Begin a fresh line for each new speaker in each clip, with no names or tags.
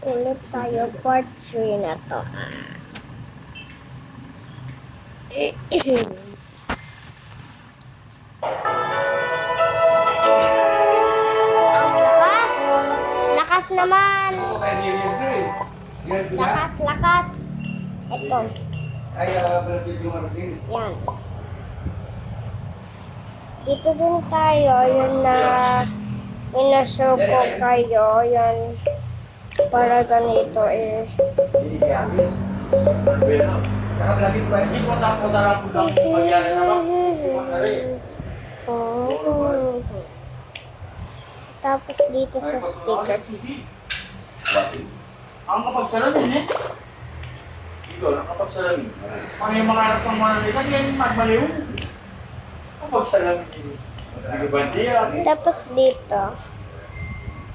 ulit tayo, part 3 na to. Ang lakas! Lakas naman! Lakas, lakas! Ito. Yan. Dito din tayo, yun na inashow ko kayo, yan. Para ganito eh. Tapos dito sa stickers.
Ang kapagsalamin eh. Ikaw, ang kapagsalamin. Ang yung mga anak ng mga nila, yan magmaliw. Kapagsalamin yun. Hindi ba diya?
Tapos dito.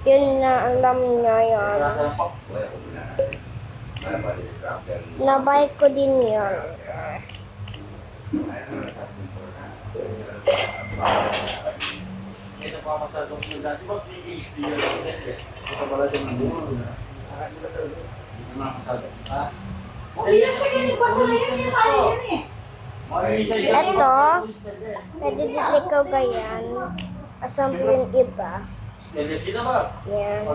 Yun na alam nyo yun. Nabay ko din yun.
Ito pa masyadong sila. Di ba PhD yun? Ito pala din ang bulo. Ito na masyadong. Ha?
Hindi siya ganyan. Basta na yan. Yan tayo yan eh.
Ito, pwede din ikaw ganyan. Assemble yung iba. Yan.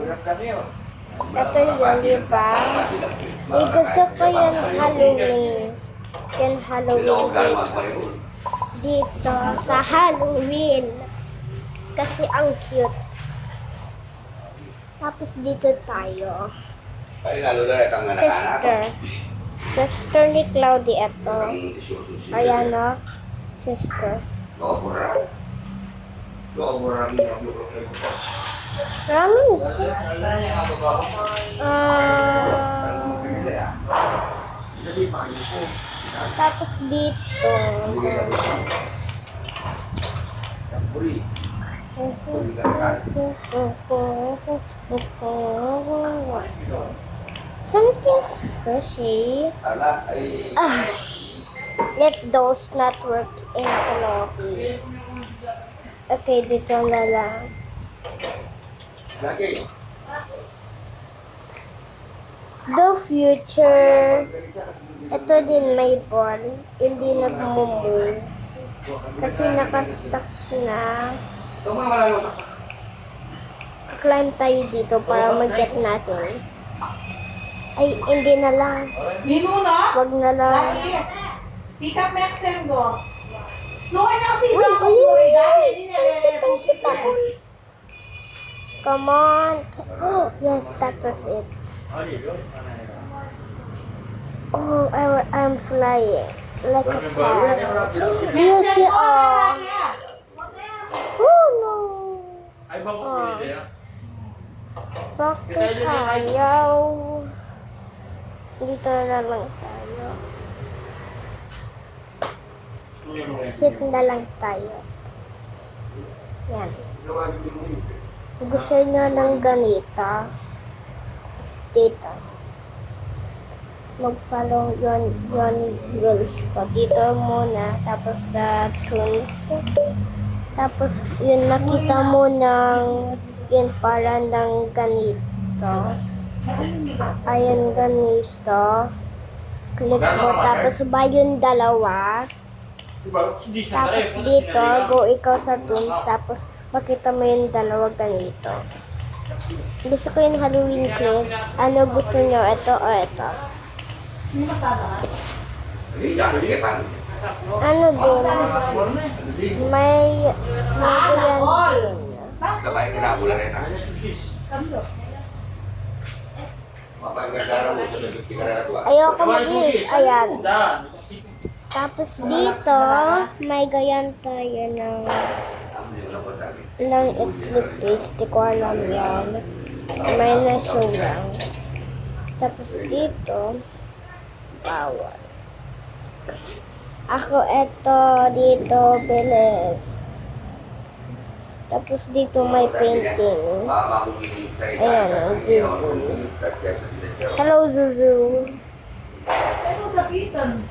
Ito yun, diba? Gusto ko yung Halloween. Yung Halloween dito sa Halloween. Kasi ang cute. Tapos dito tayo. Sister. Sister ni Cloudy ito. Ayan o. Sister. Ramen. Tapos dito. Something's fishy. Let those not work in Kanopi. Okay, dito na lang. The future. Ito din may ball. Hindi nag-move. Kasi nakastuck na. Climb tayo dito para mag-get natin. Ay, hindi na lang.
Lino na?
Wag na lang.
Pick up Mexengo. Luhay na kasi
Uy,
ibang ko
ayun.
Florida. Hindi na
Come on. Oh, yes, that was it. Oh, I'm flying. Like a fly. Yes, you are. Oh, no.
Ay, bago ko yung idea.
Bakit ayaw? Dito na lang tayo. Sit na lang tayo. Yan. Gusto nyo ng ganito. Dito. Mag-follow yon rules ko. Dito muna. Tapos sa tunes. Tapos yun nakita mo ng yun para ng ganito. Ayan ganito. Click mo. Tapos ba yung dalawa. Tapos dito, go ikaw sa tunes. Tapos makita mo yung dalawa ganito. Gusto ko yung Halloween quiz. Ano gusto nyo? Ito o ito? Ano din? May yan din.
Gabay ka na mula rin ha. Mapagkagara mo sa nagpikarara ko.
Ayoko mag-leave. Ayan. Tapos dito, may gayan tayo ng eclipse. Di ko alam yan. May na-show lang. Tapos dito, bawal. Ako eto, dito, bilis. Tapos dito may painting. Ayan, Zuzu. Hello, Zuzu.
Ano lapitan?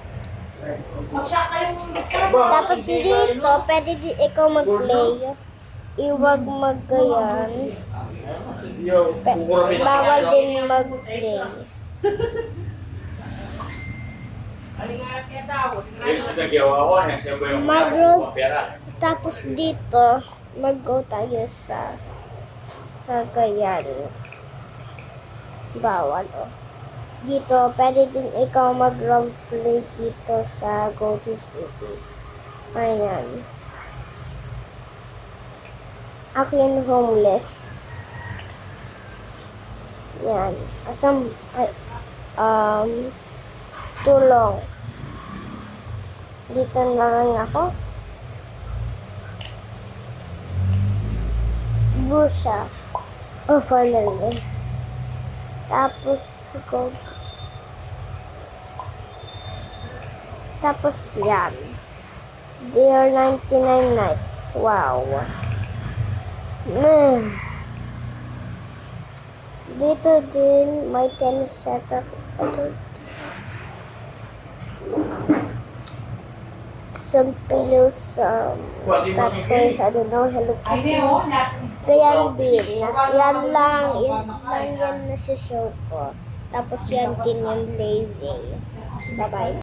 Magsya kayong
Tapos dito, pwede ikaw mag-play. Iwag mag-gayan. Bawal din mag-play. Mag-road. Tapos dito, mag-go tayo sa Cagayan. Bawal, oh. Dito, pwede din ikaw mag-roleplay dito sa Go to City. Ayan. Ako yung homeless. Yan. Asam, ay, tulong. Dito na lang ako. Busha. Oh, finally. Tapos, go. Tapos, yan. There are 99 nights. Wow. Dito din, may telesetup. Some pillows, cat toys, I don't know, Hello Kitty. Ganyan din. Yan lang yan na show ko. Tapos yan din yung lazy. Bye-bye.